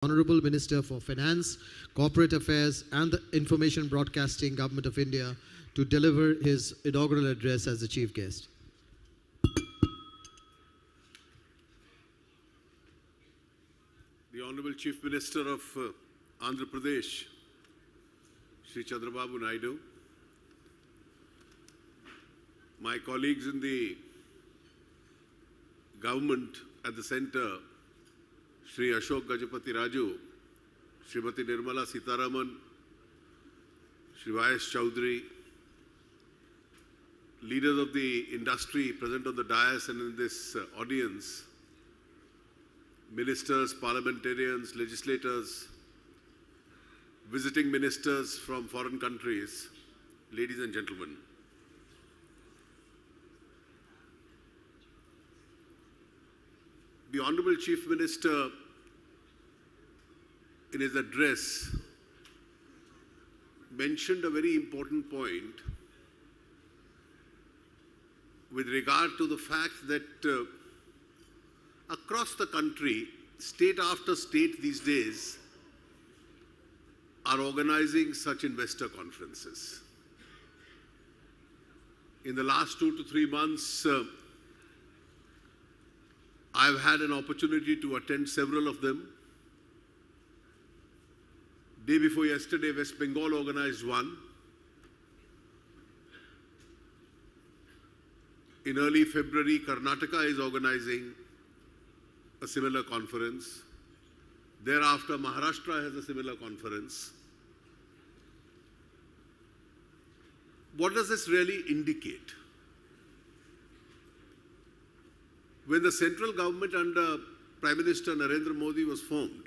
Honorable Minister for Finance, Corporate Affairs and the Information Broadcasting, Government of India, to deliver his inaugural address as the chief guest. The Honorable Chief Minister of Andhra Pradesh, Shri Chandrababu Naidu, my colleagues in the government at the centre, Shri Ashok Gajapati Raju, Srimati Nirmala Sitaraman, Shri Y.S. Chaudhary, leaders of the industry present on the dais and in this audience, ministers, parliamentarians, legislators, visiting ministers from foreign countries, ladies and gentlemen. The Honorable Chief Minister, in his address, mentioned a very important point with regard to the fact that across the country, state after state these days are organizing such investor conferences. In the last 2 to 3 months, I've had an opportunity to attend several of them. Day before yesterday, West Bengal organized one. In early February, Karnataka is organizing a similar conference. Thereafter, Maharashtra has a similar conference. What does this really indicate? When the central government under Prime Minister Narendra Modi was formed,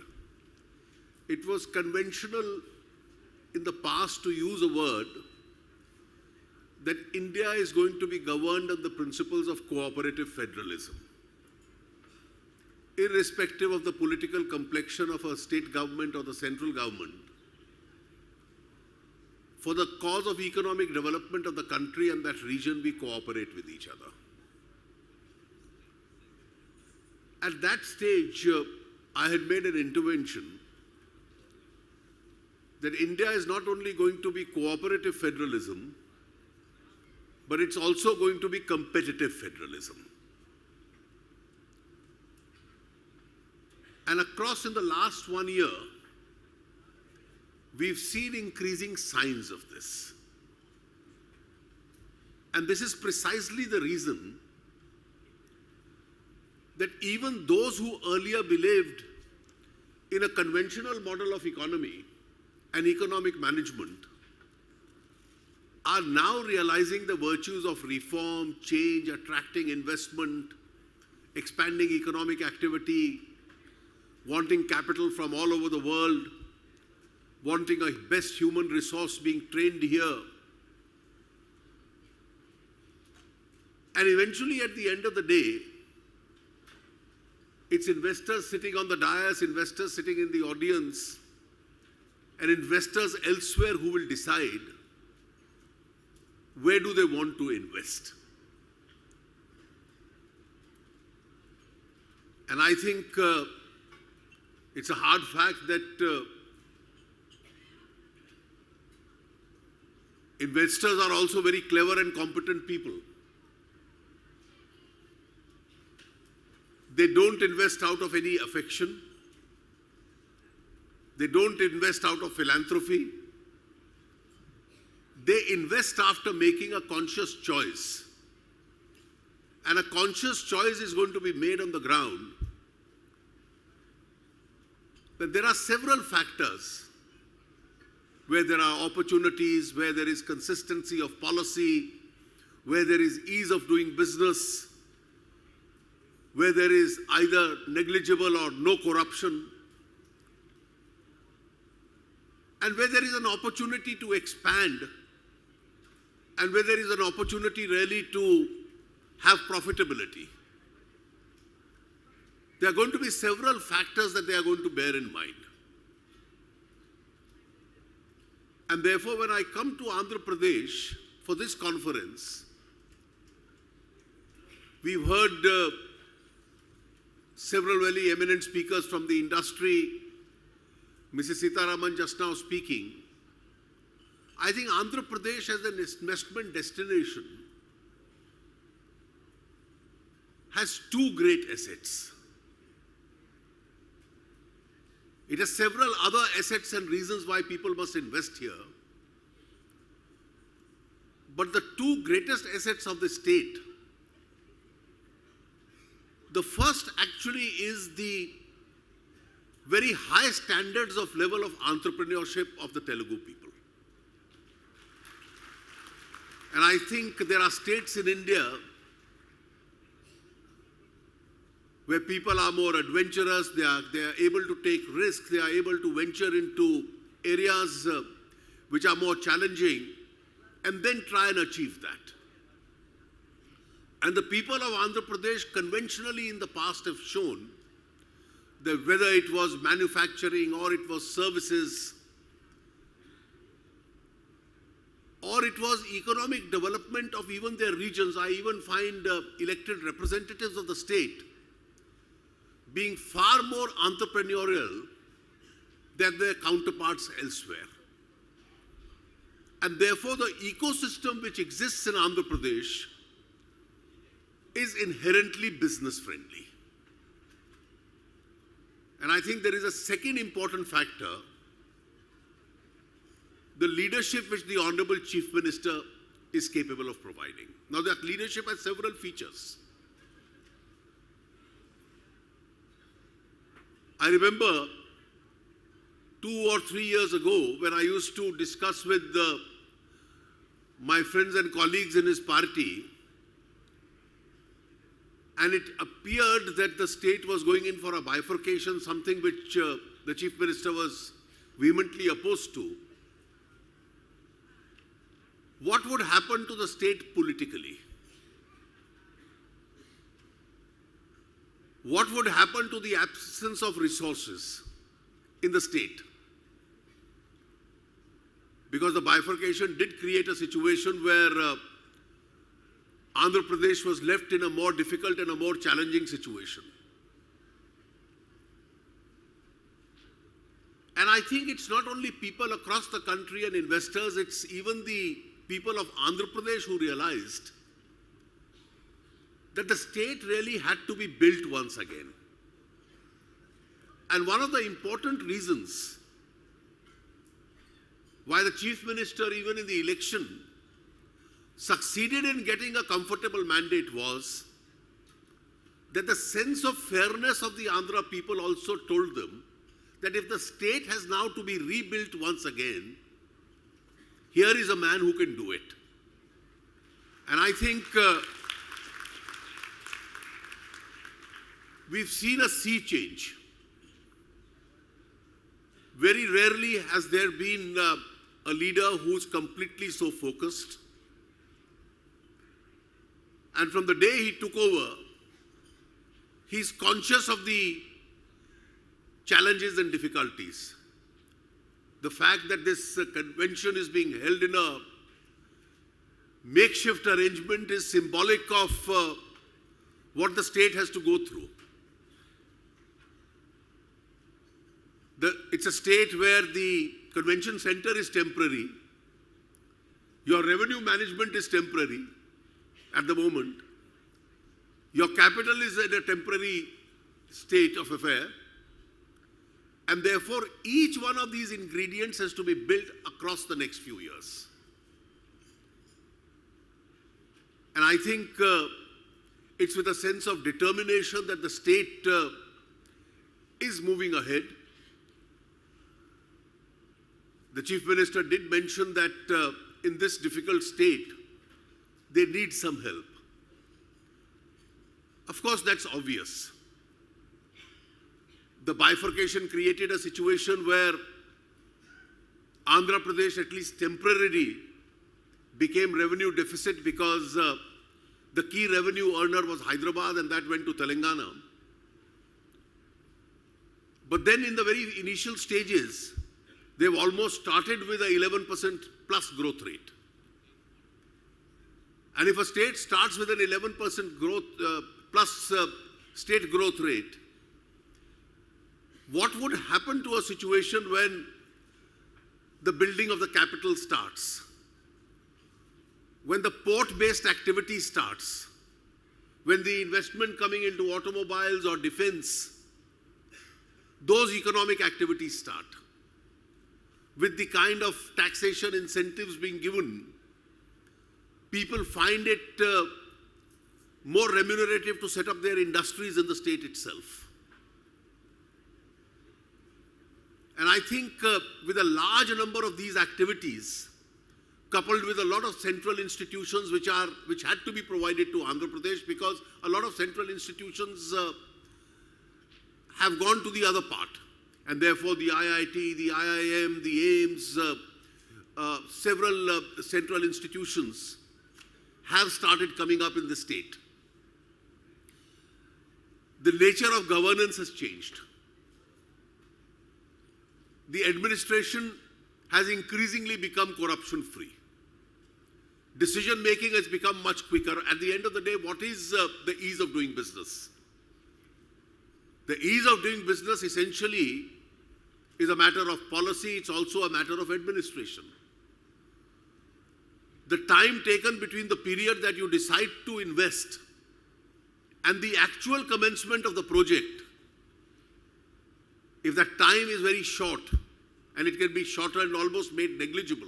it was conventional in the past to use a word that India is going to be governed on the principles of cooperative federalism. Irrespective of the political complexion of a state government or the central government, for the cause of economic development of the country and that region, we cooperate with each other. At that stage, I had made an intervention that India is not only going to be cooperative federalism, but it's also going to be competitive federalism. And across in the last 1 year, we've seen increasing signs of this. And this is precisely the reason that even those who earlier believed in a conventional model of economy and economic management are now realizing the virtues of reform, change, attracting investment, expanding economic activity, wanting capital from all over the world, wanting a best human resource being trained here. And eventually, at the end of the day, it's investors sitting on the dais, investors sitting in the audience, and investors elsewhere who will decide where do they want to invest. And I think it's a hard fact that investors are also very clever and competent people. They don't invest out of any affection. They don't invest out of philanthropy. They invest after making a conscious choice. And a conscious choice is going to be made on the ground that there are several factors where there are opportunities, where there is consistency of policy, where there is ease of doing business, where there is either negligible or no corruption, and where there is an opportunity to expand, and where there is an opportunity really to have profitability. There are going to be several factors that they are going to bear in mind. And therefore, when I come to Andhra Pradesh for this conference, we've heard several very eminent speakers from the industry, Mrs. Sitaraman just now speaking, I think Andhra Pradesh as an investment destination has two great assets. It has several other assets and reasons why people must invest here. But the two greatest assets of the state, the first actually is the very high standards of level of entrepreneurship of the Telugu people. And I think there are states in India where people are more adventurous, they are able to take risks, they are able to venture into areas which are more challenging and then try and achieve that. And the people of Andhra Pradesh conventionally in the past have shown that whether it was manufacturing or it was services or it was economic development of even their regions, I even find elected representatives of the state being far more entrepreneurial than their counterparts elsewhere. And therefore the ecosystem which exists in Andhra Pradesh is inherently business friendly. And I think there is a second important factor, the leadership which the Honorable Chief Minister is capable of providing. Now that leadership has several features. I remember 2 or 3 years ago when I used to discuss with my friends and colleagues in his party, and it appeared that the state was going in for a bifurcation, something which the Chief Minister was vehemently opposed to. What would happen to the state politically? What would happen to the absence of resources in the state? Because the bifurcation did create a situation where Andhra Pradesh was left in a more difficult and a more challenging situation. And I think it's not only people across the country and investors, it's even the people of Andhra Pradesh who realized that the state really had to be built once again. And one of the important reasons why the Chief Minister, even in the election, succeeded in getting a comfortable mandate was that the sense of fairness of the Andhra people also told them that if the state has now to be rebuilt once again, here is a man who can do it. And I think we've seen a sea change. Very rarely has there been a leader who's completely so focused. And from the day he took over, he's conscious of the challenges and difficulties. The fact that this convention is being held in a makeshift arrangement is symbolic of what the state has to go through. It's a state where the convention center is temporary. Your revenue management is temporary at the moment. Your capital is in a temporary state of affair. And therefore, each one of these ingredients has to be built across the next few years. And I think it's with a sense of determination that the state is moving ahead. The Chief Minister did mention that in this difficult state, they need some help. Of course, that's obvious. The bifurcation created a situation where Andhra Pradesh, at least temporarily, became revenue deficit because the key revenue earner was Hyderabad and that went to Telangana. But then in the very initial stages, they've almost started with a 11% plus growth rate. And if a state starts with an 11% growth plus state growth rate, what would happen to a situation when the building of the capital starts, when the port-based activity starts, when the investment coming into automobiles or defense, those economic activities start. With the kind of taxation incentives being given, people find it more remunerative to set up their industries in the state itself. And I think with a large number of these activities, coupled with a lot of central institutions which had to be provided to Andhra Pradesh, because a lot of central institutions have gone to the other part. And therefore the IIT, the IIM, the AIIMS, several central institutions have started coming up in the state. The nature of governance has changed. The administration has increasingly become corruption-free. Decision-making has become much quicker. At the end of the day, what is the ease of doing business? The ease of doing business essentially is a matter of policy. It's also a matter of administration. The time taken between the period that you decide to invest and the actual commencement of the project, if that time is very short, and it can be shorter and almost made negligible,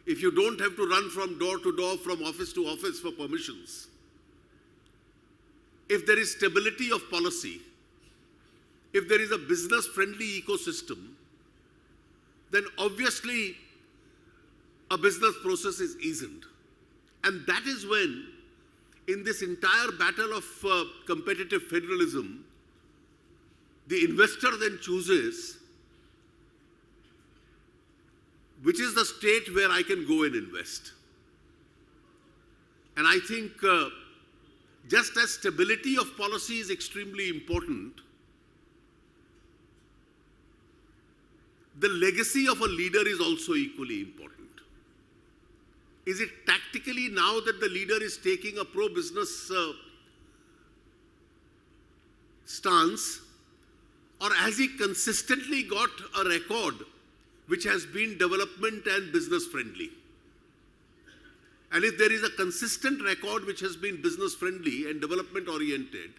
if you don't have to run from door to door, from office to office for permissions, if there is stability of policy, if there is a business-friendly ecosystem, then obviously a business process is eased. And that is when, in this entire battle of competitive federalism, the investor then chooses which is the state where I can go and invest. And I think just as stability of policy is extremely important, the legacy of a leader is also equally important. Is it tactically now that the leader is taking a pro-business stance, or has he consistently got a record which has been development and business friendly? And if there is a consistent record which has been business friendly and development oriented,